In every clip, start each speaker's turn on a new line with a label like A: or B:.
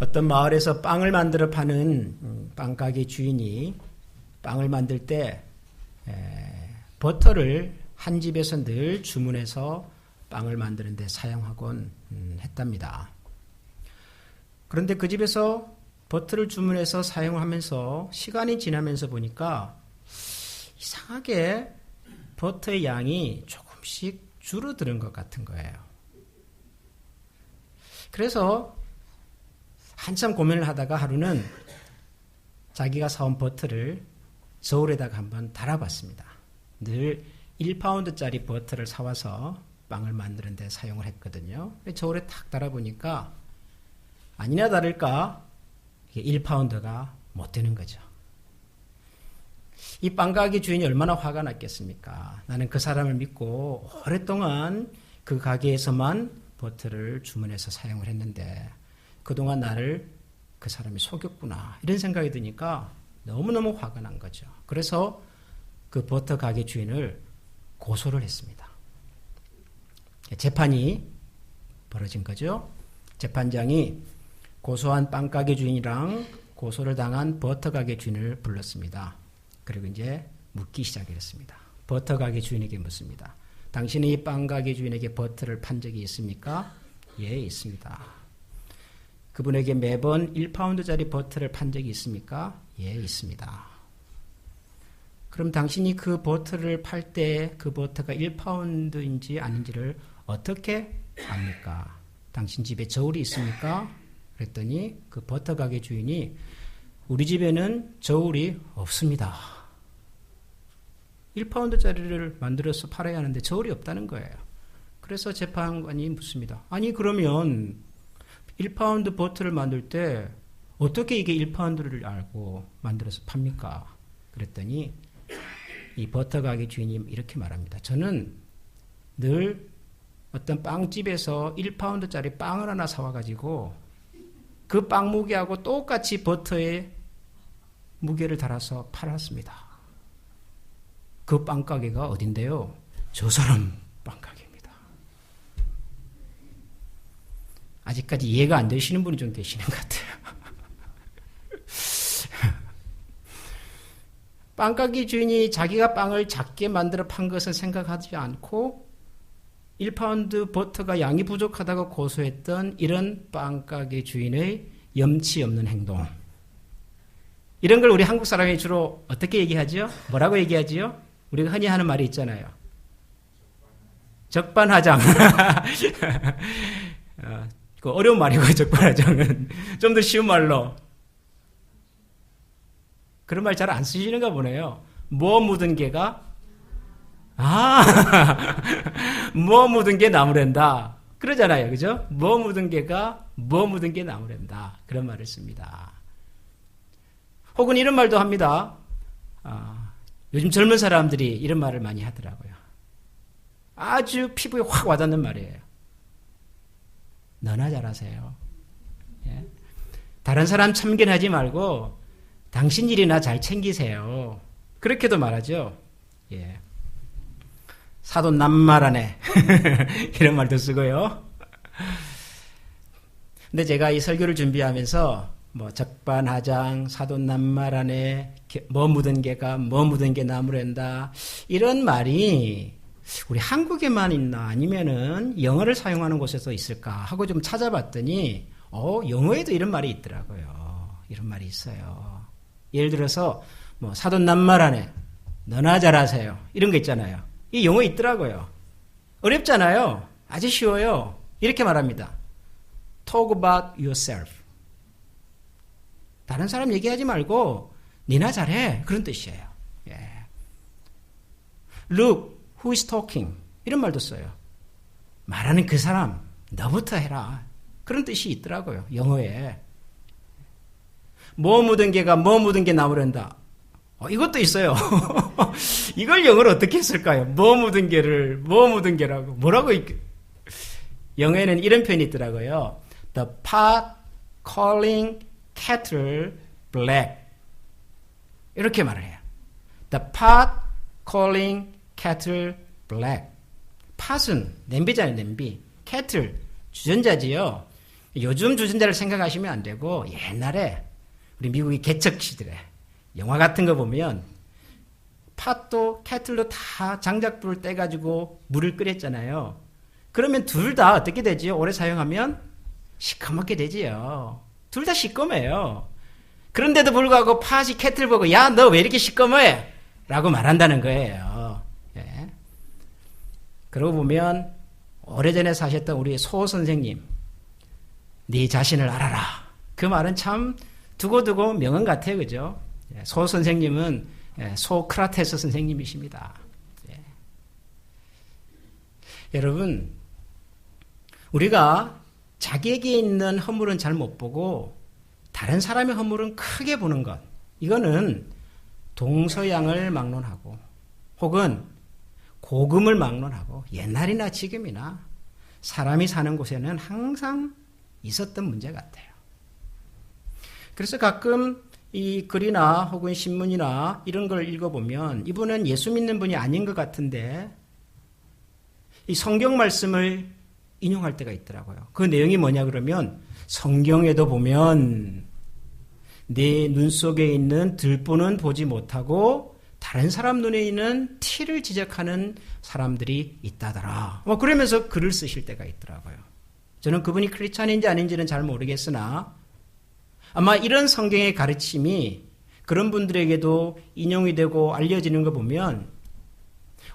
A: 어떤 마을에서 빵을 만들어 파는 빵가게 주인이 빵을 만들 때 버터를 한 집에서 늘 주문해서 빵을 만드는 데 사용하곤 했답니다. 그런데 그 집에서 버터를 주문해서 사용하면서 시간이 지나면서 보니까 이상하게 버터의 양이 조금씩 줄어드는 것 같은 거예요. 그래서 한참 고민을 하다가 하루는 자기가 사온 버터를 저울에다가 한번 달아봤습니다. 늘 1파운드짜리 버터를 사와서 빵을 만드는 데 사용을 했거든요. 저울에 탁 달아보니까 아니나 다를까 1파운드가 못 되는 거죠. 이 빵가게 주인이 얼마나 화가 났겠습니까? 나는 그 사람을 믿고 오랫동안 그 가게에서만 버터를 주문해서 사용을 했는데 그동안 나를 그 사람이 속였구나 이런 생각이 드니까 너무너무 화가 난 거죠. 그래서 그 버터 가게 주인을 고소를 했습니다. 재판이 벌어진 거죠. 재판장이 고소한 빵가게 주인이랑 고소를 당한 버터 가게 주인을 불렀습니다. 그리고 이제 묻기 시작했습니다. 버터 가게 주인에게 묻습니다. 당신이 이 빵가게 주인에게 버터를 판 적이 있습니까? 예, 있습니다. 그분에게 매번 1파운드짜리 버터를 판 적이 있습니까? 예, 있습니다. 그럼 당신이 그 버터를 팔 때 그 버터가 1파운드인지 아닌지를 어떻게 압니까? 당신 집에 저울이 있습니까? 그랬더니 그 버터 가게 주인이 우리 집에는 저울이 없습니다. 1파운드짜리를 만들어서 팔아야 하는데 저울이 없다는 거예요. 그래서 재판관이 묻습니다. 아니 그러면 1파운드 버터를 만들 때 어떻게 이게 1파운드를 알고 만들어서 팝니까? 그랬더니 이 버터 가게 주인이 이렇게 말합니다. 저는 늘 어떤 빵집에서 1파운드짜리 빵을 하나 사와가지고 그 빵 무게하고 똑같이 버터에 무게를 달아서 팔았습니다. 그 빵가게가 어딘데요? 저 사람 빵가게입니다. 아직까지 이해가 안 되시는 분이 좀 계시는 것 같아요. 빵가게 주인이 자기가 빵을 작게 만들어 판 것은 생각하지 않고 1파운드 버터가 양이 부족하다고 고소했던 이런 빵가게 주인의 염치 없는 행동. 이런 걸 우리 한국 사람이 주로 어떻게 얘기하죠? 뭐라고 얘기하지요? 우리가 흔히 하는 말이 있잖아요. 적반하장. 그 어려운 말이고 적반하장은 좀 더 쉬운 말로. 그런 말 잘 안 쓰시는가 보네요. 뭐 묻은 개가 뭐 묻은 게 나무랜다. 그러잖아요. 그죠? 뭐 묻은 개가 뭐 묻은 게 나무랜다. 그런 말을 씁니다. 혹은 이런 말도 합니다. 요즘 젊은 사람들이 이런 말을 많이 하더라고요. 아주 피부에 확 와닿는 말이에요. 너나 잘하세요. 예? 다른 사람 참견하지 말고 당신 일이나 잘 챙기세요. 그렇게도 말하죠. 예. 사돈 남말하네. 이런 말도 쓰고요. 근데 제가 이 설교를 준비하면서 뭐 적반하장, 사돈 남말하네, 뭐 묻은 개가 뭐 묻은 게 나무랜다 이런 말이 우리 한국에만 있나 아니면은 영어를 사용하는 곳에서 있을까 하고 좀 찾아봤더니 영어에도 이런 말이 있더라고요. 이런 말이 있어요. 예를 들어서 뭐 사돈 남말하네, 너나 잘하세요 이런 거 있잖아요. 이 영어에 있더라고요. 어렵잖아요. 아주 쉬워요. 이렇게 말합니다. Talk about yourself. 다른 사람 얘기하지 말고 니나 잘해. 그런 뜻이에요. 예. Look, who is talking? 이런 말도 써요. 말하는 그 사람, 너부터 해라. 그런 뜻이 있더라고요. 영어에. 뭐 묻은 개가 뭐 묻은 게 나무랜다. 이것도 있어요. 이걸 영어로 어떻게 했을까요? 뭐 묻은 개를 뭐 묻은 개라고. 뭐라고 영어에는 이런 표현이 있더라고요. The pot calling kettle black. 이렇게 말을 해요. The pot calling kettle black. 팟은 냄비잖아요, 냄비. kettle, 주전자지요. 요즘 주전자를 생각하시면 안 되고 옛날에 우리 미국의 개척 시절에 영화 같은 거 보면 팥도 캐틀로 다 장작불을 떼가지고 물을 끓였잖아요. 그러면 둘 다 어떻게 되지요? 오래 사용하면 시커멓게 되지요. 둘 다 시꺼매요. 그런데도 불구하고 팥이 캐틀 보고 야, 너 왜 이렇게 시꺼매? 라고 말한다는 거예요. 예. 그러고 보면 오래전에 사셨던 우리 소 선생님, 네 자신을 알아라. 그 말은 참 두고두고 명언 같아요. 그죠? 예. 소 선생님은 소크라테스 선생님이십니다. 예. 여러분, 우리가 자기에게 있는 허물은 잘 못 보고 다른 사람의 허물은 크게 보는 것, 이거는 동서양을 막론하고 혹은 고금을 막론하고 옛날이나 지금이나 사람이 사는 곳에는 항상 있었던 문제 같아요. 그래서 가끔 이 글이나 혹은 신문이나 이런 걸 읽어보면 이분은 예수 믿는 분이 아닌 것 같은데 이 성경 말씀을 인용할 때가 있더라고요. 그 내용이 뭐냐 그러면 성경에도 보면 내 눈 속에 있는 들보는 보지 못하고 다른 사람 눈에 있는 티를 지적하는 사람들이 있다더라. 그러면서 글을 쓰실 때가 있더라고요. 저는 그분이 크리스찬인지 아닌지는 잘 모르겠으나 아마 이런 성경의 가르침이 그런 분들에게도 인용이 되고 알려지는 거 보면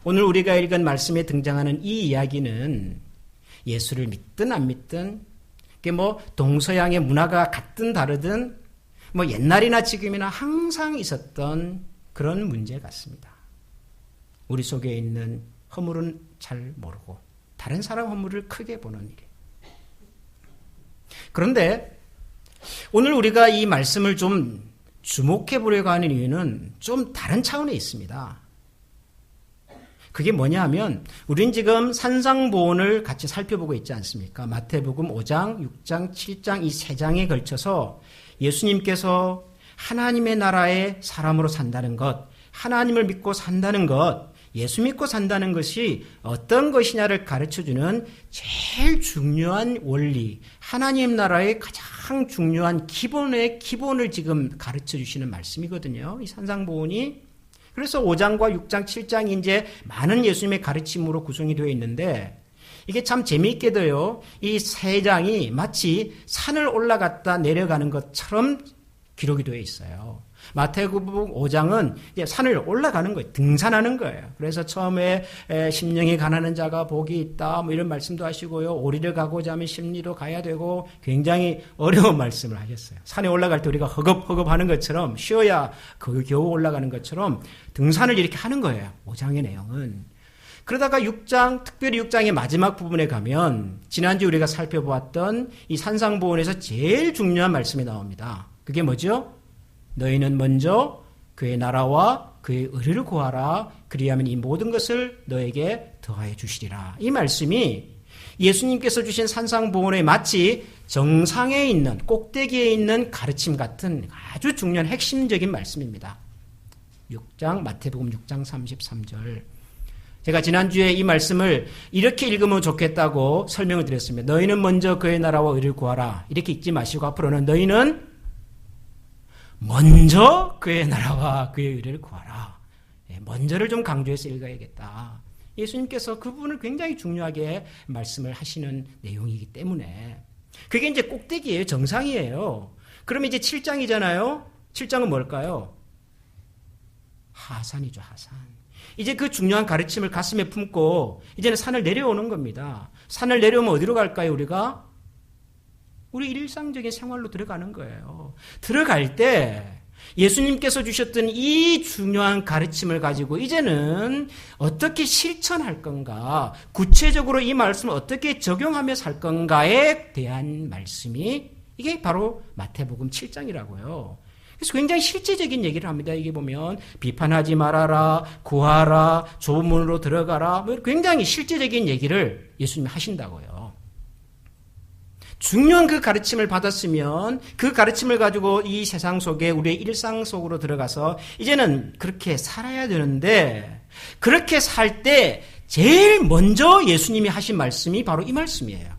A: 오늘 우리가 읽은 말씀에 등장하는 이 이야기는 예수를 믿든 안 믿든 동서양의 문화가 같든 다르든 옛날이나 지금이나 항상 있었던 그런 문제 같습니다. 우리 속에 있는 허물은 잘 모르고 다른 사람 허물을 크게 보는 일. 그런데 오늘 우리가 이 말씀을 좀 주목해 보려고 하는 이유는 좀 다른 차원에 있습니다. 그게 뭐냐 하면 우린 지금 산상보훈을 같이 살펴보고 있지 않습니까? 마태복음 5장, 6장, 7장 이 세 장에 걸쳐서 예수님께서 하나님의 나라에 사람으로 산다는 것, 하나님을 믿고 산다는 것, 예수 믿고 산다는 것이 어떤 것이냐를 가르쳐주는 제일 중요한 원리, 하나님 나라의 가장 중요한 기본의 기본을 지금 가르쳐주시는 말씀이거든요. 이 산상보훈이. 그래서 5장과 6장, 7장이 이제 많은 예수님의 가르침으로 구성이 되어 있는데 이게 참 재미있게도요. 이 세 장이 마치 산을 올라갔다 내려가는 것처럼 기록이 되어 있어요. 마태복음 5장은 이제 산을 올라가는 거예요. 등산하는 거예요. 그래서 처음에 심령이 가난한 자가 복이 있다 이런 말씀도 하시고요. 오리를 가고자 하면 심리로 가야 되고 굉장히 어려운 말씀을 하셨어요. 산에 올라갈 때 우리가 허겁허겁 하는 것처럼 쉬어야 겨우 올라가는 것처럼 등산을 이렇게 하는 거예요. 5장의 내용은. 그러다가 6장, 특별히 6장의 마지막 부분에 가면 지난주 우리가 살펴보았던 이 산상보훈에서 제일 중요한 말씀이 나옵니다. 그게 뭐죠? 너희는 먼저 그의 나라와 그의 의를 구하라. 그리하면 이 모든 것을 너에게 더하여 주시리라. 이 말씀이 예수님께서 주신 산상보훈의 마치 정상에 있는 꼭대기에 있는 가르침 같은 아주 중요한 핵심적인 말씀입니다. 6장 마태복음 6장 33절. 제가 지난주에 이 말씀을 이렇게 읽으면 좋겠다고 설명을 드렸습니다. 너희는 먼저 그의 나라와 의를 구하라. 이렇게 읽지 마시고 앞으로는 너희는 먼저 그의 나라와 그의 의를 구하라. 먼저를 좀 강조해서 읽어야겠다. 예수님께서 그 부분을 굉장히 중요하게 말씀을 하시는 내용이기 때문에 그게 이제 꼭대기예요. 정상이에요. 그러면 이제 7장이잖아요. 7장은 뭘까요? 하산이죠. 하산. 이제 그 중요한 가르침을 가슴에 품고 이제는 산을 내려오는 겁니다. 산을 내려오면 어디로 갈까요? 우리가? 우리 일상적인 생활로 들어가는 거예요. 들어갈 때 예수님께서 주셨던 이 중요한 가르침을 가지고 이제는 어떻게 실천할 건가, 구체적으로 이 말씀을 어떻게 적용하며 살 건가에 대한 말씀이 이게 바로 마태복음 7장이라고요. 그래서 굉장히 실제적인 얘기를 합니다. 이게 보면 비판하지 말아라, 구하라, 좁은 문으로 들어가라, 굉장히 실제적인 얘기를 예수님이 하신다고요. 중요한 그 가르침을 받았으면 그 가르침을 가지고 이 세상 속에 우리의 일상 속으로 들어가서 이제는 그렇게 살아야 되는데 그렇게 살 때 제일 먼저 예수님이 하신 말씀이 바로 이 말씀이에요.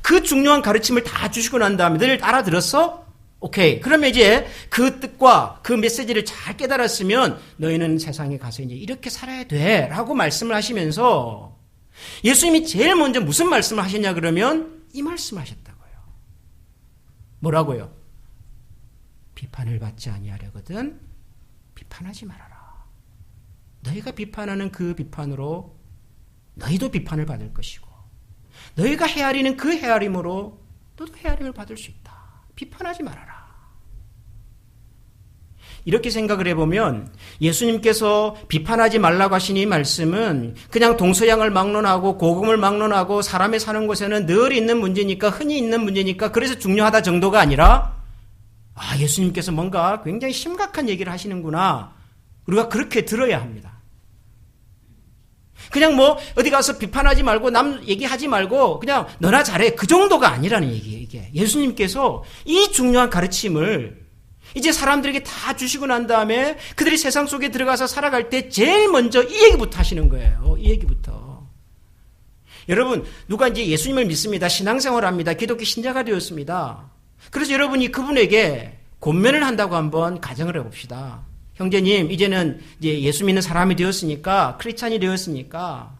A: 그 중요한 가르침을 다 주시고 난 다음에 늘 알아들었어? 오케이. 그러면 이제 그 뜻과 그 메시지를 잘 깨달았으면 너희는 세상에 가서 이제 이렇게 살아야 돼. 라고 말씀을 하시면서 예수님이 제일 먼저 무슨 말씀을 하셨냐 그러면 이 말씀을 하셨다고요. 뭐라고요? 비판을 받지 아니하려거든 비판하지 말아라. 너희가 비판하는 그 비판으로 너희도 비판을 받을 것이고 너희가 헤아리는 그 헤아림으로 너도 헤아림을 받을 수 있다. 비판하지 말아라. 이렇게 생각을 해보면 예수님께서 비판하지 말라고 하신 이 말씀은 그냥 동서양을 막론하고 복음을 막론하고 사람이 사는 곳에는 늘 있는 문제니까 흔히 있는 문제니까 그래서 중요하다 정도가 아니라 예수님께서 뭔가 굉장히 심각한 얘기를 하시는구나. 우리가 그렇게 들어야 합니다. 그냥 어디 가서 비판하지 말고 남 얘기하지 말고 그냥 너나 잘해. 그 정도가 아니라는 얘기예요, 이게. 예수님께서 이 중요한 가르침을 이제 사람들에게 다 주시고 난 다음에 그들이 세상 속에 들어가서 살아갈 때 제일 먼저 이 얘기부터 하시는 거예요. 이 얘기부터. 여러분, 누가 이제 예수님을 믿습니다. 신앙생활을 합니다. 기독교 신자가 되었습니다. 그래서 여러분이 그분에게 권면을 한다고 한번 가정을 해봅시다. 형제님, 이제는 이제 예수 믿는 사람이 되었으니까, 크리스찬이 되었으니까,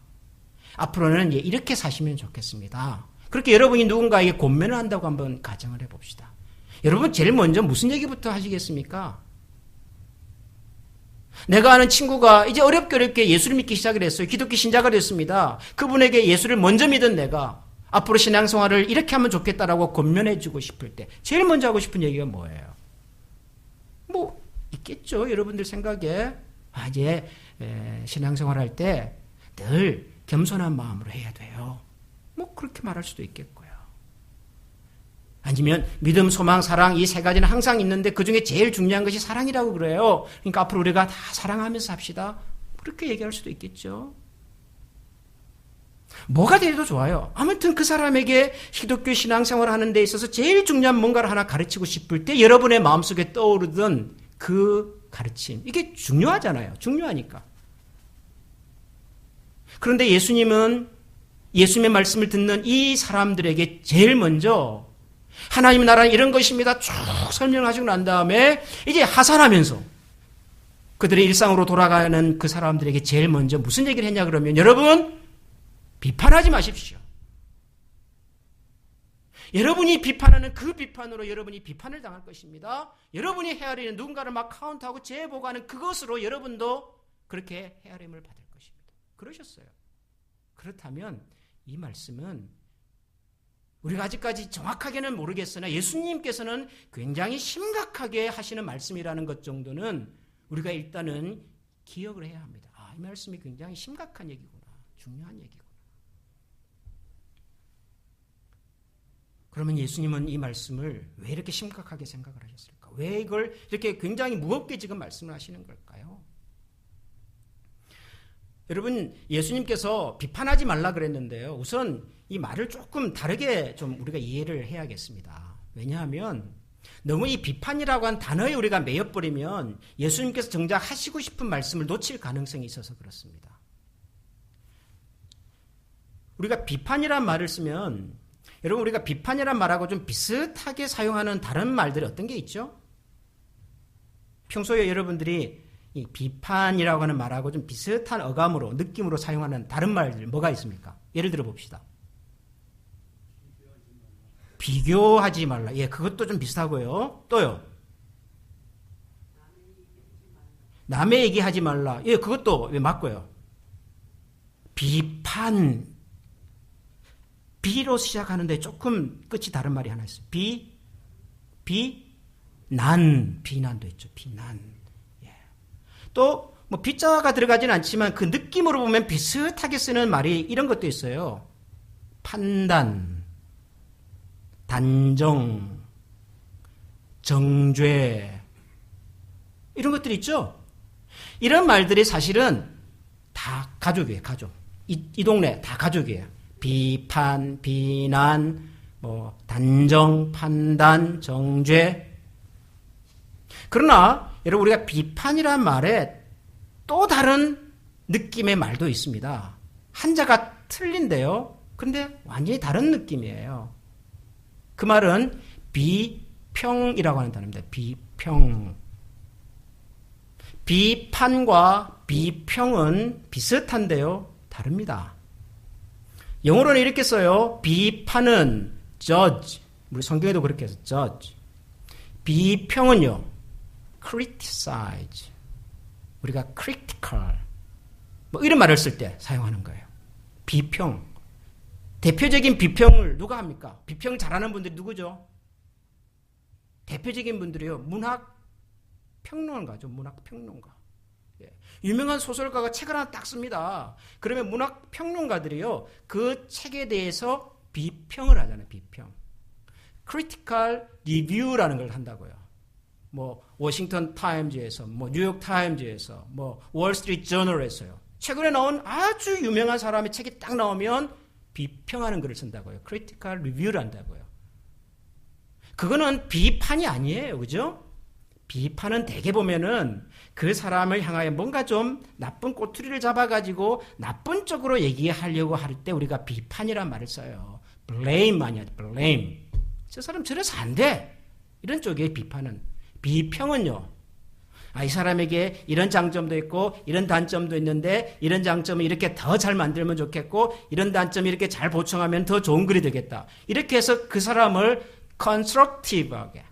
A: 앞으로는 이제 이렇게 사시면 좋겠습니다. 그렇게 여러분이 누군가에게 권면을 한다고 한번 가정을 해봅시다. 여러분, 제일 먼저 무슨 얘기부터 하시겠습니까? 내가 아는 친구가 이제 어렵게 예수를 믿기 시작을 했어요. 기독교 신자가 됐습니다. 그분에게 예수를 먼저 믿은 내가 앞으로 신앙생활을 이렇게 하면 좋겠다라고 권면해주고 싶을 때, 제일 먼저 하고 싶은 얘기가 뭐예요? 있겠죠. 여러분들 생각에 이제 신앙생활 할 때 늘 겸손한 마음으로 해야 돼요. 그렇게 말할 수도 있겠고요. 아니면 믿음, 소망, 사랑 이 세 가지는 항상 있는데 그중에 제일 중요한 것이 사랑이라고 그래요. 그러니까 앞으로 우리가 다 사랑하면서 삽시다. 그렇게 얘기할 수도 있겠죠. 뭐가 돼도 좋아요. 아무튼 그 사람에게 기독교 신앙생활을 하는 데 있어서 제일 중요한 뭔가를 하나 가르치고 싶을 때 여러분의 마음속에 떠오르던 그 가르침, 이게 중요하잖아요. 중요하니까. 그런데 예수님은 예수님의 말씀을 듣는 이 사람들에게 제일 먼저 하나님의 나라는 이런 것입니다. 쭉 설명하시고 난 다음에 이제 하산하면서 그들의 일상으로 돌아가는 그 사람들에게 제일 먼저 무슨 얘기를 했냐 그러면 여러분, 비판하지 마십시오. 여러분이 비판하는 그 비판으로 여러분이 비판을 당할 것입니다. 여러분이 헤아리는 누군가를 막 카운트하고 재보고하는 그것으로 여러분도 그렇게 헤아림을 받을 것입니다. 그러셨어요. 그렇다면 이 말씀은 우리가 아직까지 정확하게는 모르겠으나 예수님께서는 굉장히 심각하게 하시는 말씀이라는 것 정도는 우리가 일단은 기억을 해야 합니다. 이 말씀이 굉장히 심각한 얘기구나. 중요한 얘기구나. 그러면 예수님은 이 말씀을 왜 이렇게 심각하게 생각을 하셨을까? 왜 이걸 이렇게 굉장히 무겁게 지금 말씀을 하시는 걸까요? 여러분, 예수님께서 비판하지 말라 그랬는데요. 우선 이 말을 조금 다르게 좀 우리가 이해를 해야겠습니다. 왜냐하면 너무 이 비판이라고 한 단어에 우리가 매여버리면 예수님께서 정작 하시고 싶은 말씀을 놓칠 가능성이 있어서 그렇습니다. 우리가 비판이란 말을 쓰면 여러분, 우리가 비판이란 말하고 좀 비슷하게 사용하는 다른 말들이 어떤 게 있죠? 평소에 여러분들이 이 비판이라고 하는 말하고 좀 비슷한 어감으로, 느낌으로 사용하는 다른 말들 뭐가 있습니까? 예를 들어 봅시다. 비교하지 말라. 예, 그것도 좀 비슷하고요. 또요. 남의 얘기하지 말라. 예, 그것도 맞고요. 비판. 비로 시작하는데 조금 끝이 다른 말이 하나 있어요. 비난도 있죠. 비난. 예. 또 비자가 들어가진 않지만 그 느낌으로 보면 비슷하게 쓰는 말이 이런 것도 있어요. 판단, 단정, 정죄 이런 것들이 있죠. 이런 말들이 사실은 다 가족이에요. 가족. 이 동네 다 가족이에요. 비판, 비난, 단정, 판단, 정죄. 그러나 여러분, 우리가 비판이라는 말에 또 다른 느낌의 말도 있습니다. 한자가 틀린데요. 그런데 완전히 다른 느낌이에요. 그 말은 비평이라고 하는 단어입니다. 비평. 비판과 비평은 비슷한데요, 다릅니다. 영어로는 이렇게 써요. 비판은 judge. 우리 성경에도 그렇게 해서 judge. 비평은요, criticize. 우리가 critical. 뭐 이런 말을 쓸 때 사용하는 거예요. 비평. 대표적인 비평을 누가 합니까? 비평 잘하는 분들이 누구죠? 대표적인 분들이요, 문학 평론가죠. 문학 평론가. 예. 유명한 소설가가 책을 하나 딱 씁니다. 그러면 문학 평론가들이요, 그 책에 대해서 비평을 하잖아요. 비평. critical review라는 걸 한다고요. 뭐 워싱턴 타임즈에서, 뭐 뉴욕 타임즈에서, 뭐 월스트리트 저널에서요. 최근에 나온 아주 유명한 사람의 책이 딱 나오면 비평하는 글을 쓴다고요. critical review를 한다고요. 그거는 비판이 아니에요. 그죠? 비판은 대개 보면은 그 사람을 향하여 뭔가 좀 나쁜 꼬투리를 잡아가지고 나쁜 쪽으로 얘기하려고 할 때 우리가 비판이란 말을 써요. blame 아니야, blame. 저 사람 저래서 안 돼. 이런 쪽의 비판은. 비평은요, 이 사람에게 이런 장점도 있고 이런 단점도 있는데 이런 장점을 이렇게 더 잘 만들면 좋겠고 이런 단점을 이렇게 잘 보충하면 더 좋은 글이 되겠다. 이렇게 해서 그 사람을 constructive하게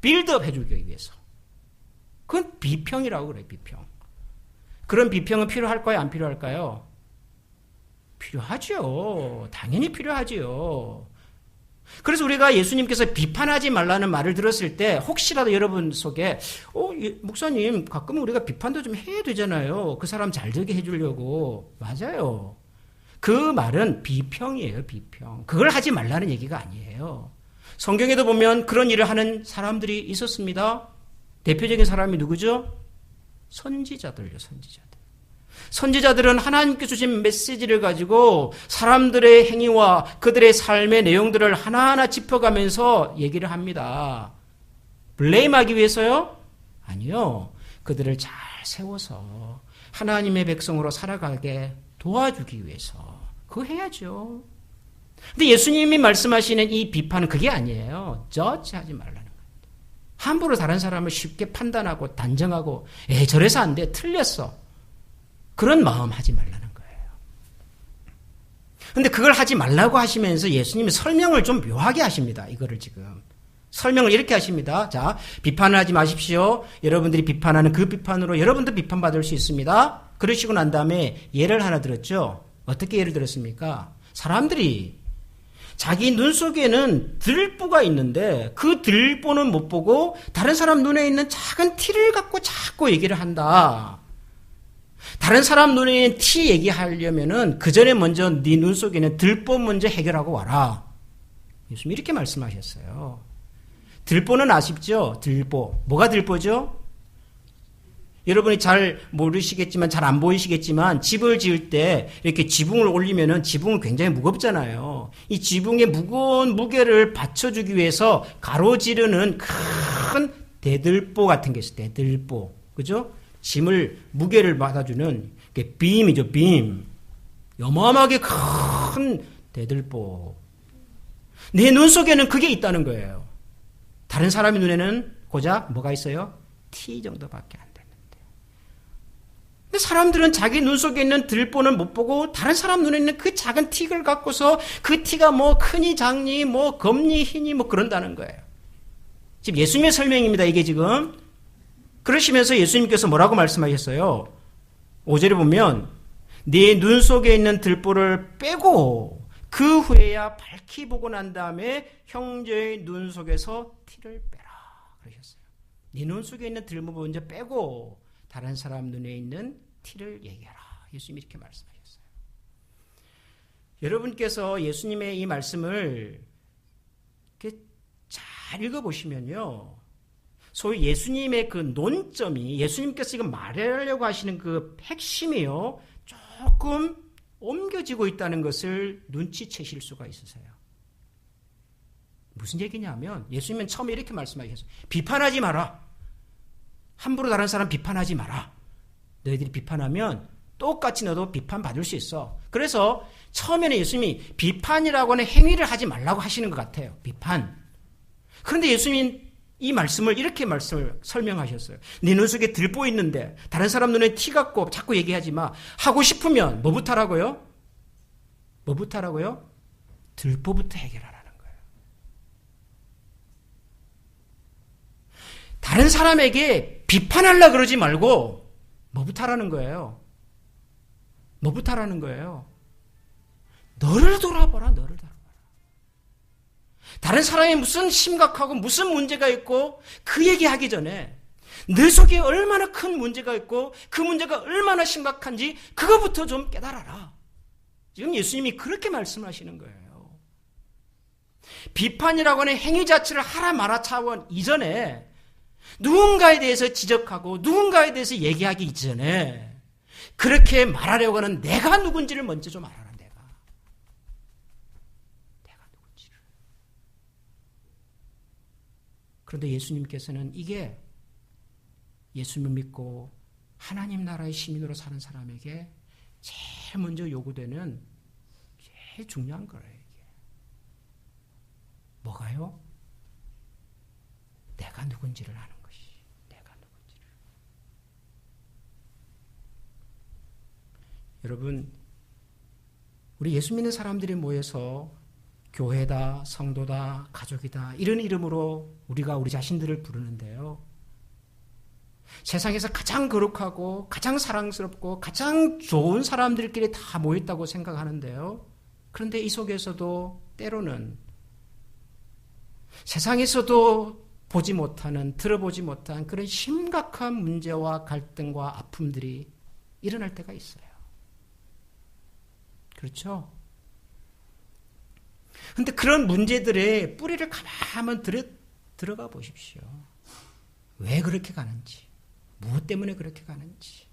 A: 빌드업 해주기 위해서. 그건 비평이라고 그래요. 비평. 그런 비평은 필요할까요? 안 필요할까요? 필요하죠. 당연히 필요하지요. 그래서 우리가 예수님께서 비판하지 말라는 말을 들었을 때 혹시라도 여러분 속에 목사님 가끔은 우리가 비판도 좀 해야 되잖아요. 그 사람 잘 되게 해주려고. 맞아요. 그 말은 비평이에요. 비평. 그걸 하지 말라는 얘기가 아니에요. 성경에도 보면 그런 일을 하는 사람들이 있었습니다. 대표적인 사람이 누구죠? 선지자들요. 선지자들. 선지자들은 하나님께 주신 메시지를 가지고 사람들의 행위와 그들의 삶의 내용들을 하나하나 짚어가면서 얘기를 합니다. 블레임하기 위해서요? 아니요. 그들을 잘 세워서 하나님의 백성으로 살아가게 도와주기 위해서. 그거 해야죠. 근데 예수님이 말씀하시는 이 비판은 그게 아니에요. 저지하지 말라는 거예요. 함부로 다른 사람을 쉽게 판단하고 단정하고 저래서 안 돼. 틀렸어. 그런 마음 하지 말라는 거예요. 근데 그걸 하지 말라고 하시면서 예수님이 설명을 좀 묘하게 하십니다. 이거를 지금. 설명을 이렇게 하십니다. 자, 비판을 하지 마십시오. 여러분들이 비판하는 그 비판으로 여러분도 비판받을 수 있습니다. 그러시고 난 다음에 예를 하나 들었죠. 어떻게 예를 들었습니까? 사람들이 자기 눈 속에는 들보가 있는데 그 들보는 못 보고 다른 사람 눈에 있는 작은 티를 갖고 자꾸 얘기를 한다. 다른 사람 눈에 있는 티 얘기하려면은 그 전에 먼저 네 눈 속에 있는 들보 먼저 해결하고 와라. 예수님이 이렇게 말씀하셨어요. 들보는 아십죠? 들보. 뭐가 들보죠? 여러분이 잘 모르시겠지만 잘 안 보이시겠지만 집을 지을 때 이렇게 지붕을 올리면은 지붕은 굉장히 무겁잖아요. 이 지붕의 무거운 무게를 받쳐주기 위해서 가로지르는 큰 대들보 같은 게 있어요. 대들보. 그죠? 짐을 무게를 받아주는 게 빔이죠. 빔. 어마어마하게 큰 대들보. 내 눈 속에는 그게 있다는 거예요. 다른 사람의 눈에는 고작 뭐가 있어요? 티 정도밖에 안 되는데. 근데 사람들은 자기 눈 속에 있는 들보는 못 보고 다른 사람 눈에 있는 그 작은 틱을 갖고서 그 티가 뭐 크니 작니 뭐 검니 희니 뭐 그런다는 거예요. 지금 예수님의 설명입니다. 이게 지금. 그러시면서 예수님께서 뭐라고 말씀하셨어요? 5절에 보면 네 눈 속에 있는 들보를 빼고 그 후에야 밝히 보고 난 다음에 형제의 눈 속에서 티를 빼라 그러셨어요. 네 눈 속에 있는 들보 먼저 빼고 다른 사람 눈에 있는 티를 얘기하라. 예수님이 이렇게 말씀하셨어요. 여러분께서 예수님의 이 말씀을 이렇게 잘 읽어보시면요. 소위 예수님의 그 논점이 예수님께서 지금 말하려고 하시는 그 핵심이요. 조금 옮겨지고 있다는 것을 눈치채실 수가 있으세요. 무슨 얘기냐면 예수님은 처음에 이렇게 말씀하셨어요. 비판하지 마라. 함부로 다른 사람 비판하지 마라. 너희들이 비판하면 똑같이 너도 비판받을 수 있어. 그래서 처음에는 예수님이 비판이라고 하는 행위를 하지 말라고 하시는 것 같아요. 비판. 그런데 예수님이 이 말씀을 이렇게 설명하셨어요. 네 눈 속에 들보 있는데 다른 사람 눈에 티 같고 자꾸 얘기하지 마. 하고 싶으면 뭐부터 하라고요? 뭐부터 하라고요? 들보부터 해결하라는 거예요. 다른 사람에게 비판하려고 그러지 말고 뭐부터 하라는 거예요? 뭐부터 하라는 거예요? 너를 돌아봐라. 너를 돌아봐라. 다른 사람이 무슨 심각하고 무슨 문제가 있고 그 얘기하기 전에 너 속에 얼마나 큰 문제가 있고 그 문제가 얼마나 심각한지 그거부터 좀 깨달아라. 지금 예수님이 그렇게 말씀하시는 거예요. 비판이라고 하는 행위 자체를 하라 마라 차원 이전에 누군가에 대해서 지적하고 누군가에 대해서 얘기하기 이전에 그렇게 말하려고 하는 내가 누군지를 먼저 좀 알아라. 내가 누군지를. 그런데 예수님께서는 이게 예수님을 믿고 하나님 나라의 시민으로 사는 사람에게 제일 먼저 요구되는 제일 중요한 거예요. 이게. 뭐가요? 내가 누군지를 아는 것이. 내가 누군지를. 여러분, 우리 예수 믿는 사람들이 모여서 교회다, 성도다, 가족이다 이런 이름으로 우리가 우리 자신들을 부르는데요. 세상에서 가장 거룩하고 가장 사랑스럽고 가장 좋은 사람들끼리 다 모였다고 생각하는데요. 그런데 이 속에서도 때로는 세상에서도 보지 못하는, 들어보지 못한 그런 심각한 문제와 갈등과 아픔들이 일어날 때가 있어요. 그렇죠? 그런데 그런 문제들의 뿌리를 가만 들어가 보십시오. 왜 그렇게 가는지, 무엇 때문에 그렇게 가는지.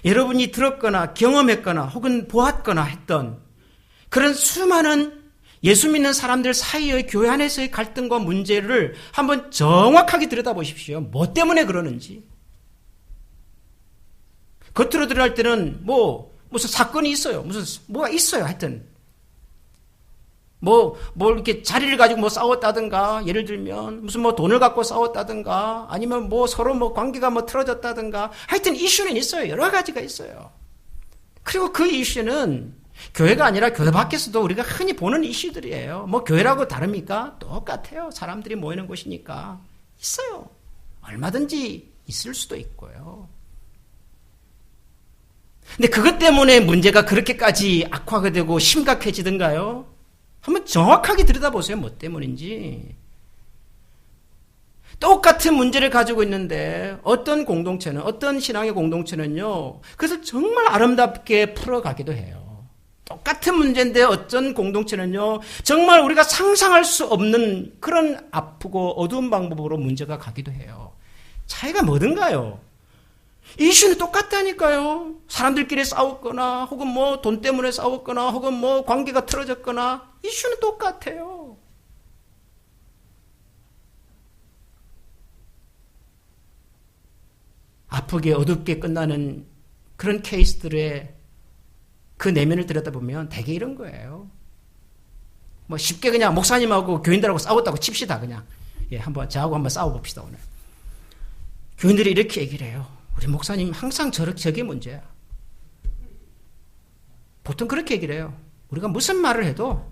A: 여러분이 들었거나 경험했거나 혹은 보았거나 했던 그런 수많은 예수 믿는 사람들 사이의 교회 안에서의 갈등과 문제를 한번 정확하게 들여다보십시오. 뭐 때문에 그러는지. 겉으로 드러날 때는 무슨 사건이 있어요. 뭐가 있어요. 하여튼. 이렇게 자리를 가지고 싸웠다든가, 예를 들면, 무슨 돈을 갖고 싸웠다든가, 아니면 서로 관계가 틀어졌다든가, 하여튼 이슈는 있어요. 여러 가지가 있어요. 그리고 그 이슈는 교회가 아니라 교회 밖에서도 우리가 흔히 보는 이슈들이에요. 교회라고 다릅니까? 똑같아요. 사람들이 모이는 곳이니까. 있어요. 얼마든지 있을 수도 있고요. 근데 그것 때문에 문제가 그렇게까지 악화가 되고 심각해지던가요? 한번 정확하게 들여다보세요. 뭐 때문인지. 똑같은 문제를 가지고 있는데 어떤 공동체는, 어떤 신앙의 공동체는요, 그것을 정말 아름답게 풀어가기도 해요. 똑같은 문제인데 어떤 공동체는요, 정말 우리가 상상할 수 없는 그런 아프고 어두운 방법으로 문제가 가기도 해요. 차이가 뭐든가요? 이슈는 똑같다니까요. 사람들끼리 싸웠거나 혹은 돈 때문에 싸웠거나 혹은 관계가 틀어졌거나 이슈는 똑같아요. 아프게 어둡게 끝나는 그런 케이스들의 그 내면을 들여다보면 대개 이런 거예요. 쉽게 그냥 목사님하고 교인들하고 싸웠다고 칩시다. 그냥. 저하고 한번 싸워봅시다, 오늘. 교인들이 이렇게 얘기를 해요. 우리 목사님 항상 저게 문제야. 보통 그렇게 얘기를 해요. 우리가 무슨 말을 해도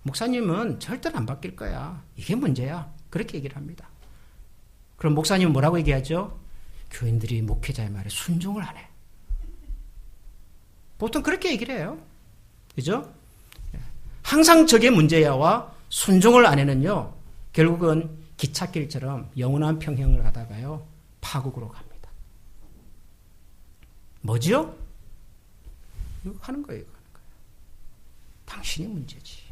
A: 목사님은 절대로 안 바뀔 거야. 이게 문제야. 그렇게 얘기를 합니다. 그럼 목사님은 뭐라고 얘기하죠? 교인들이 목회자의 말에 순종을 안 해. 보통 그렇게 얘기를 해요. 그죠? 항상 저게 문제야와 순종을 안 해는요, 결국은 기찻길처럼 영원한 평행을 가다가요, 파국으로 갑니다. 뭐죠? 이거 하는 거예요. 당신이 문제지.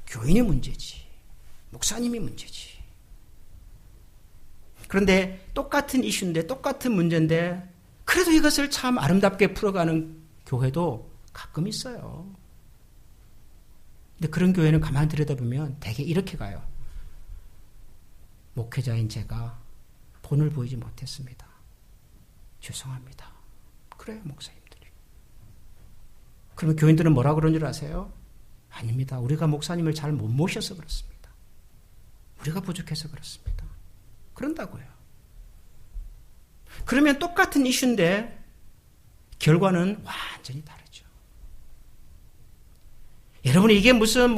A: 교인이 문제지. 목사님이 문제지. 그런데 똑같은 이슈인데, 똑같은 문제인데, 그래도 이것을 참 아름답게 풀어가는 교회도 가끔 있어요. 근데 그런 교회는 가만히 들여다보면 되게 이렇게 가요. 목회자인 제가 본을 보이지 못했습니다. 죄송합니다. 그래요, 목사님들이. 그러면 교인들은 뭐라 그런 줄 아세요? 아닙니다. 우리가 목사님을 잘 못 모셔서 그렇습니다. 우리가 부족해서 그렇습니다. 그런다고요. 그러면 똑같은 이슈인데 결과는 완전히 다르죠. 여러분, 이게 무슨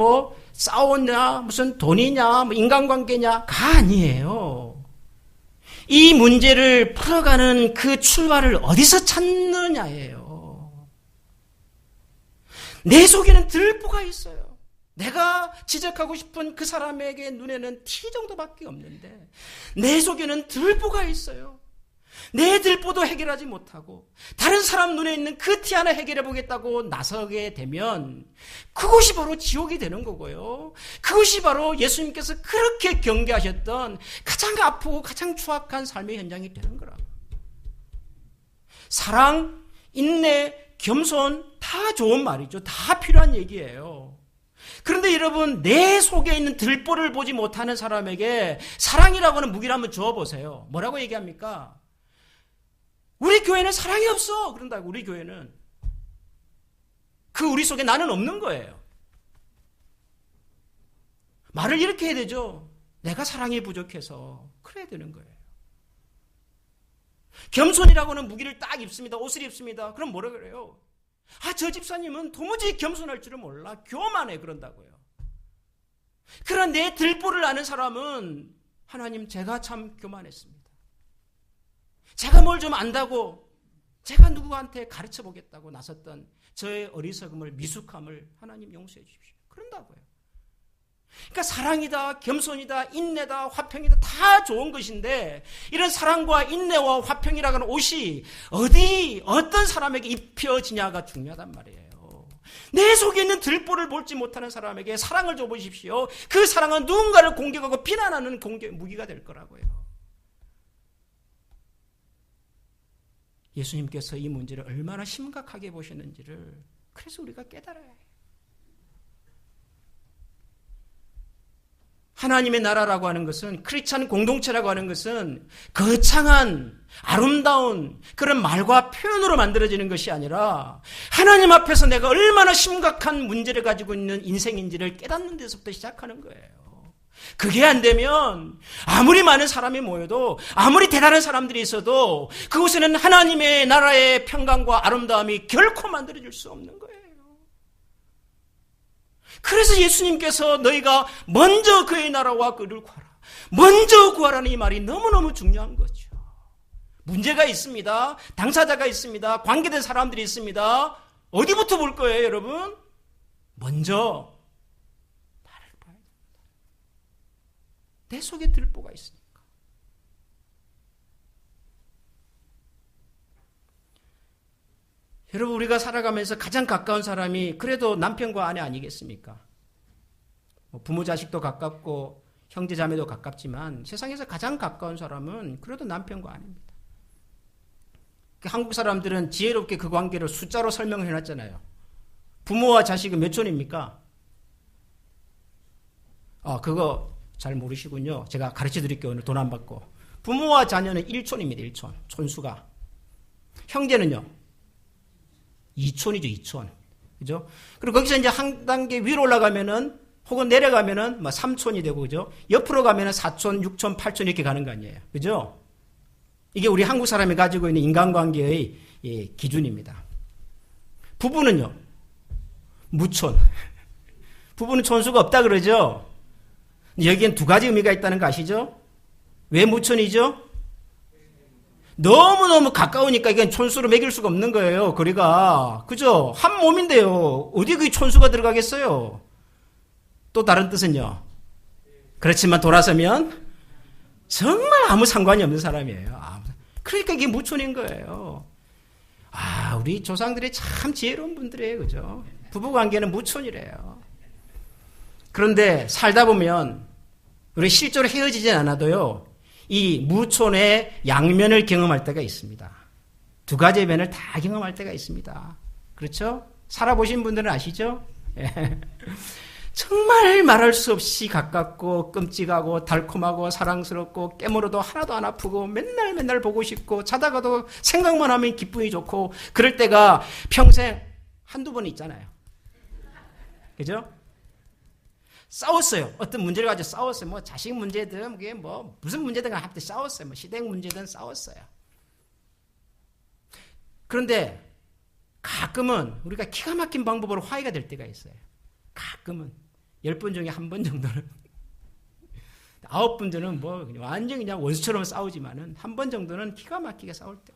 A: 싸웠냐, 무슨 돈이냐, 인간관계냐가 아니에요. 이 문제를 풀어가는 그 출발을 어디서 찾느냐예요. 내 속에는 들보가 있어요. 내가 지적하고 싶은 그 사람에게 눈에는 티 정도밖에 없는데 내 속에는 들보가 있어요. 내 들보도 해결하지 못하고 다른 사람 눈에 있는 그 티 하나 해결해 보겠다고 나서게 되면 그것이 바로 지옥이 되는 거고요. 그것이 바로 예수님께서 그렇게 경계하셨던 가장 아프고 가장 추악한 삶의 현장이 되는 거라. 사랑, 인내, 겸손 다 좋은 말이죠. 다 필요한 얘기예요. 그런데 여러분, 내 속에 있는 들보를 보지 못하는 사람에게 사랑이라고 하는 무기를 한번 주어보세요. 뭐라고 얘기합니까? 우리 교회는 사랑이 없어. 그런다고, 우리 교회는. 우리 속에 나는 없는 거예요. 말을 이렇게 해야 되죠. 내가 사랑이 부족해서. 그래야 되는 거예요. 겸손이라고 하는 무기를 딱 입습니다. 옷을 입습니다. 그럼 뭐라 그래요? 저 집사님은 도무지 겸손할 줄은 몰라. 교만해. 그런다고요. 그런 내 들보를 아는 사람은 하나님, 제가 참 교만했습니다. 제가 뭘 좀 안다고 제가 누구한테 가르쳐 보겠다고 나섰던 저의 어리석음을, 미숙함을 하나님 용서해 주십시오. 그런다고요. 그러니까 사랑이다, 겸손이다, 인내다, 화평이다 다 좋은 것인데 이런 사랑과 인내와 화평이라는 옷이 어떤 사람에게 입혀지냐가 중요하단 말이에요. 내 속에 있는 들보를 볼지 못하는 사람에게 사랑을 줘보십시오. 그 사랑은 누군가를 공격하고 비난하는 무기가 될 거라고요. 예수님께서 이 문제를 얼마나 심각하게 보셨는지를 그래서 우리가 깨달아야 해요. 하나님의 나라라고 하는 것은, 크리스찬 공동체라고 하는 것은 거창한 아름다운 그런 말과 표현으로 만들어지는 것이 아니라 하나님 앞에서 내가 얼마나 심각한 문제를 가지고 있는 인생인지를 깨닫는 데서부터 시작하는 거예요. 그게 안 되면 아무리 많은 사람이 모여도, 아무리 대단한 사람들이 있어도 그곳에는 하나님의 나라의 평강과 아름다움이 결코 만들어질 수 없는 거예요. 그래서 예수님께서 너희가 먼저 그의 나라와 그를 구하라, 먼저 구하라는 이 말이 너무너무 중요한 거죠. 문제가 있습니다. 당사자가 있습니다. 관계된 사람들이 있습니다. 어디부터 볼 거예요, 여러분? 먼저 내 속에 들보가 있으니까. 여러분, 우리가 살아가면서 가장 가까운 사람이 그래도 남편과 아내 아니겠습니까? 부모 자식도 가깝고 형제 자매도 가깝지만 세상에서 가장 가까운 사람은 그래도 남편과 아내입니다. 한국 사람들은 지혜롭게 그 관계를 숫자로 설명을 해놨잖아요. 부모와 자식은 몇 촌입니까? 그거 잘 모르시군요. 제가 가르쳐 드릴게요. 오늘 돈 안 받고. 부모와 자녀는 1촌입니다. 1촌. 촌수가. 형제는요? 2촌이죠. 2촌. 그죠? 그리고 거기서 이제 한 단계 위로 올라가면은, 혹은 내려가면은 3촌이 되고, 그죠? 옆으로 가면은 4촌, 6촌, 8촌 이렇게 가는 거 아니에요. 그죠? 이게 우리 한국 사람이 가지고 있는 인간관계의 기준입니다. 부부는요? 무촌. 부부는 촌수가 없다 그러죠? 여기엔 두 가지 의미가 있다는 거 아시죠? 왜 무촌이죠? 너무너무 가까우니까 이건 촌수로 매길 수가 없는 거예요. 거리가. 그죠? 한 몸인데요. 어디 그 촌수가 들어가겠어요? 또 다른 뜻은요? 그렇지만 돌아서면 정말 아무 상관이 없는 사람이에요. 그러니까 이게 무촌인 거예요. 우리 조상들이 참 지혜로운 분들이에요. 그죠? 부부관계는 무촌이래요. 그런데 살다 보면 우리 실제로 헤어지진 않아도요, 이 무촌의 양면을 경험할 때가 있습니다. 두 가지의 면을 다 경험할 때가 있습니다. 그렇죠? 살아보신 분들은 아시죠? 정말 말할 수 없이 가깝고 끔찍하고 달콤하고 사랑스럽고 깨물어도 하나도 안 아프고 맨날 보고 싶고 자다가도 생각만 하면 기분이 좋고 그럴 때가 평생 한두 번 있잖아요. 그죠? 싸웠어요. 어떤 문제를 가지고 싸웠어요. 뭐 자식 문제든 그게 뭐 무슨 문제든 한때 싸웠어요. 뭐 시댁 문제든 싸웠어요. 그런데 가끔은 우리가 기가 막힌 방법으로 화해가 될 때가 있어요. 가끔은 10번 중에 한 번 정도는 9분들은 뭐 완전 그냥 원수처럼 싸우지만은 한 번 정도는 기가 막히게 싸울 때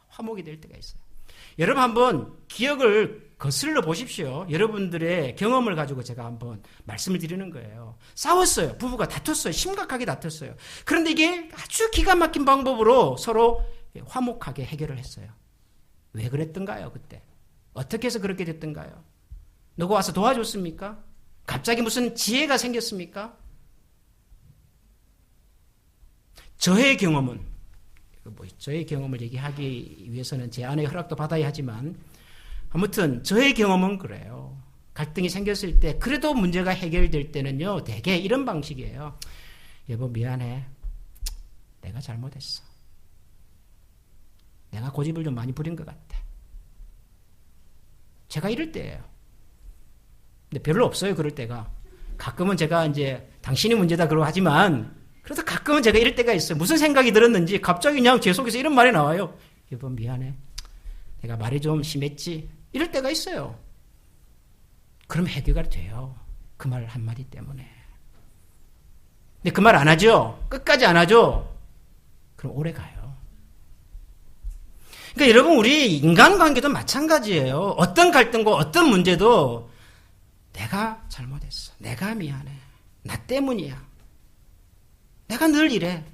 A: 화목이 될 때가 있어요. 여러분 한번 기억을 거슬러 보십시오. 여러분들의 경험을 가지고 제가 한번 말씀을 드리는 거예요. 싸웠어요. 부부가 다퉜어요. 심각하게 다퉜어요. 그런데 이게 아주 기가 막힌 방법으로 서로 화목하게 해결을 했어요. 왜 그랬던가요, 그때? 어떻게 해서 그렇게 됐던가요? 누가 와서 도와줬습니까? 갑자기 무슨 지혜가 생겼습니까? 저의 경험은, 저의 경험을 얘기하기 위해서는 제 아내의 허락도 받아야 하지만, 아무튼 저의 경험은 그래요. 갈등이 생겼을 때, 그래도 문제가 해결될 때는요, 대개 이런 방식이에요. 여보, 미안해. 내가 잘못했어. 내가 고집을 좀 많이 부린 것 같아. 제가 이럴 때예요. 근데 별로 없어요, 그럴 때가. 가끔은 제가 이제 당신이 문제다 그러고 하지만 그래도 가끔은 제가 이럴 때가 있어요. 무슨 생각이 들었는지 갑자기 그냥 제 속에서 이런 말이 나와요. 여보, 미안해. 내가 말이 좀 심했지. 이럴 때가 있어요. 그럼 해결이 돼요. 그 말 한마디 때문에. 근데 그 말 안 하죠? 끝까지 안 하죠? 그럼 오래 가요. 그러니까 여러분 우리 인간관계도 마찬가지예요. 어떤 갈등과 어떤 문제도 내가 잘못했어. 내가 미안해. 나 때문이야. 내가 늘 이래.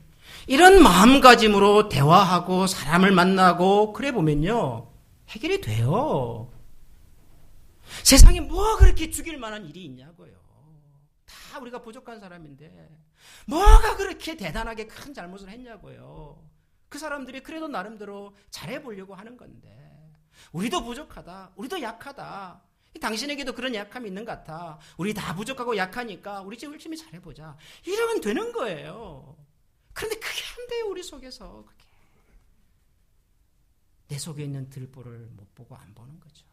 A: 이런 마음가짐으로 대화하고 사람을 만나고 그래 보면요. 해결이 돼요. 세상에 뭐 그렇게 죽일 만한 일이 있냐고요. 다 우리가 부족한 사람인데 뭐가 그렇게 대단하게 큰 잘못을 했냐고요. 그 사람들이 그래도 나름대로 잘해보려고 하는 건데 우리도 부족하다. 우리도 약하다. 당신에게도 그런 약함이 있는 것 같아. 우리 다 부족하고 약하니까 우리 좀 열심히 잘해보자. 이러면 되는 거예요. 그런데 그게 안 돼요. 우리 속에서. 그게. 내 속에 있는 들보를 못 보고 안 보는 거죠.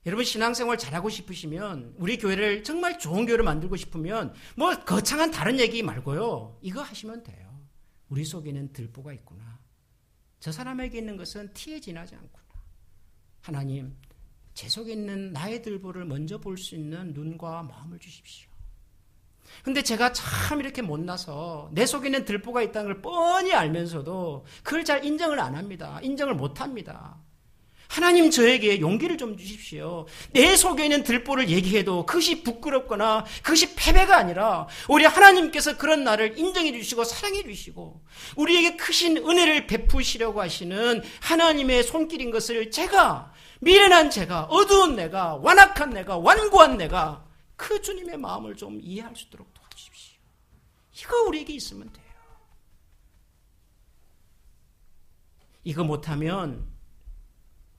A: 여러분 신앙생활 잘하고 싶으시면 우리 교회를 정말 좋은 교회를 만들고 싶으면 뭐 거창한 다른 얘기 말고요. 이거 하시면 돼요. 우리 속에는 들보가 있구나. 저 사람에게 있는 것은 티에 지나지 않구나. 하나님, 제 속에 있는 나의 들보를 먼저 볼 수 있는 눈과 마음을 주십시오. 근데 제가 참 이렇게 못나서 내 속에 있는 들보가 있다는 걸 뻔히 알면서도 그걸 잘 인정을 안 합니다. 인정을 못 합니다. 하나님 저에게 용기를 좀 주십시오. 내 속에 있는 들보를 얘기해도 그것이 부끄럽거나 그것이 패배가 아니라 오히려 하나님께서 그런 나를 인정해 주시고 사랑해 주시고 우리에게 크신 은혜를 베푸시려고 하시는 하나님의 손길인 것을 제가 미련한 제가 어두운 내가 완악한 내가 완고한 내가 그 주님의 마음을 좀 이해할 수 있도록 도와주십시오. 이거 우리에게 있으면 돼요. 이거 못하면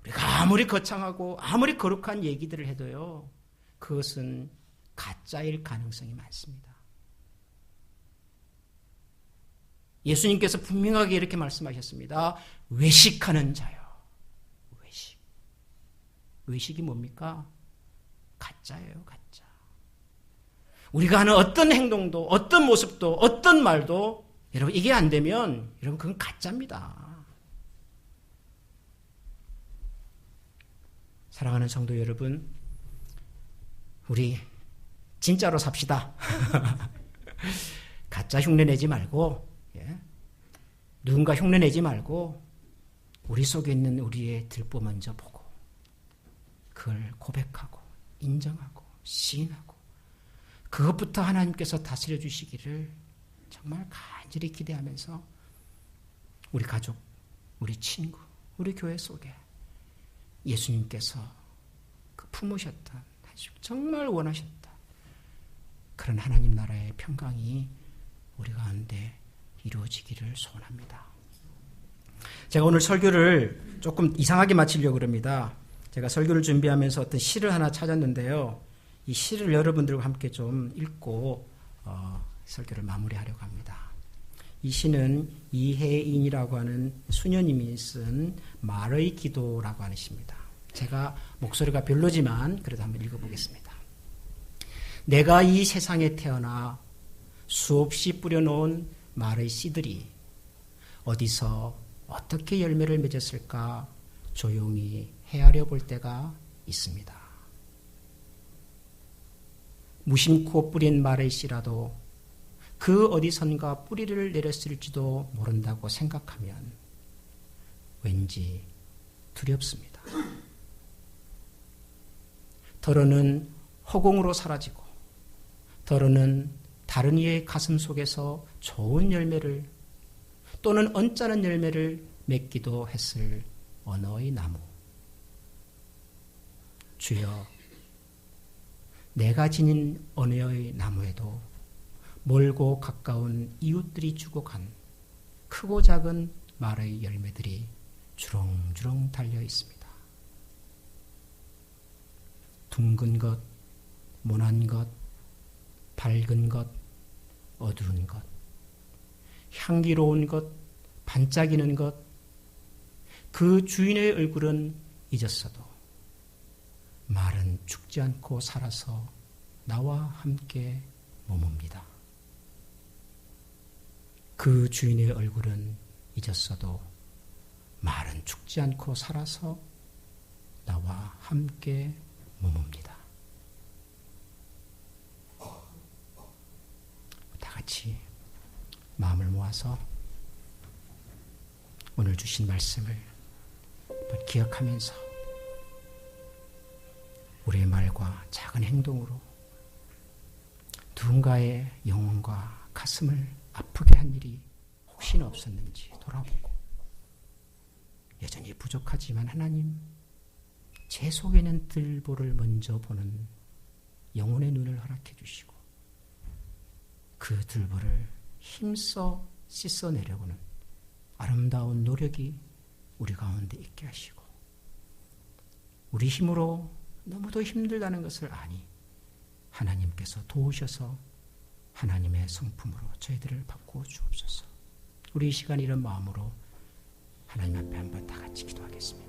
A: 우리가 아무리 거창하고 아무리 거룩한 얘기들을 해도요. 그것은 가짜일 가능성이 많습니다. 예수님께서 분명하게 이렇게 말씀하셨습니다. 외식하는 자요. 외식. 외식이 뭡니까? 가짜예요. 가짜. 우리가 하는 어떤 행동도 어떤 모습도 어떤 말도 여러분 이게 안 되면 여러분 그건 가짜입니다. 사랑하는 성도 여러분, 우리 진짜로 삽시다. 가짜 흉내내지 말고 누군가 흉내내지 말고 우리 속에 있는 우리의 들보 먼저 보고 그걸 고백하고 인정하고 시인하고 그것부터 하나님께서 다스려 주시기를 정말 간절히 기대하면서 우리 가족, 우리 친구, 우리 교회 속에 예수님께서 그 품으셨던 정말 원하셨던 그런 하나님 나라의 평강이 우리 가운데 이루어지기를 소원합니다. 제가 오늘 설교를 조금 이상하게 마치려고 합니다. 제가 설교를 준비하면서 어떤 시를 하나 찾았는데요. 이 시를 여러분들과 함께 좀 읽고 설교를 마무리하려고 합니다. 이 시는 이혜인이라고 하는 수녀님이 쓴 말의 기도라고 하는 시입니다. 제가 목소리가 별로지만 그래도 한번 읽어보겠습니다. 내가 이 세상에 태어나 수없이 뿌려놓은 말의 씨들이 어디서 어떻게 열매를 맺었을까 조용히 헤아려 볼 때가 있습니다. 무심코 뿌린 말의 씨라도 그 어디선가 뿌리를 내렸을지도 모른다고 생각하면 왠지 두렵습니다. 더러는 허공으로 사라지고 더러는 다른 이의 가슴 속에서 좋은 열매를 또는 언짢은 열매를 맺기도 했을 언어의 나무. 주여, 내가 지닌 언어의 나무에도 멀고 가까운 이웃들이 주고 간 크고 작은 말의 열매들이 주렁주렁 달려 있습니다. 둥근 것, 모난 것, 밝은 것, 어두운 것, 향기로운 것, 반짝이는 것, 그 주인의 얼굴은 잊었어도 말은 죽지 않고 살아서 나와 함께 머뭅니다. 그 주인의 얼굴은 잊었어도 말은 죽지 않고 살아서 나와 함께 머뭅니다. 다 같이 마음을 모아서 오늘 주신 말씀을 한번 기억하면서 우리의 말과 작은 행동으로 누군가의 영혼과 가슴을 아프게 한 일이 혹시나 없었는지 돌아보고 여전히 부족하지만 하나님 제 속에 있는 들보를 먼저 보는 영혼의 눈을 허락해 주시고 그 들보를 힘써 씻어내려고는 아름다운 노력이 우리 가운데 있게 하시고 우리 힘으로 너무도 힘들다는 것을 아니 하나님께서 도우셔서 하나님의 성품으로 저희들을 바꾸어 주옵소서. 우리 이 시간 이런 마음으로 하나님 앞에 한번 다 같이 기도하겠습니다.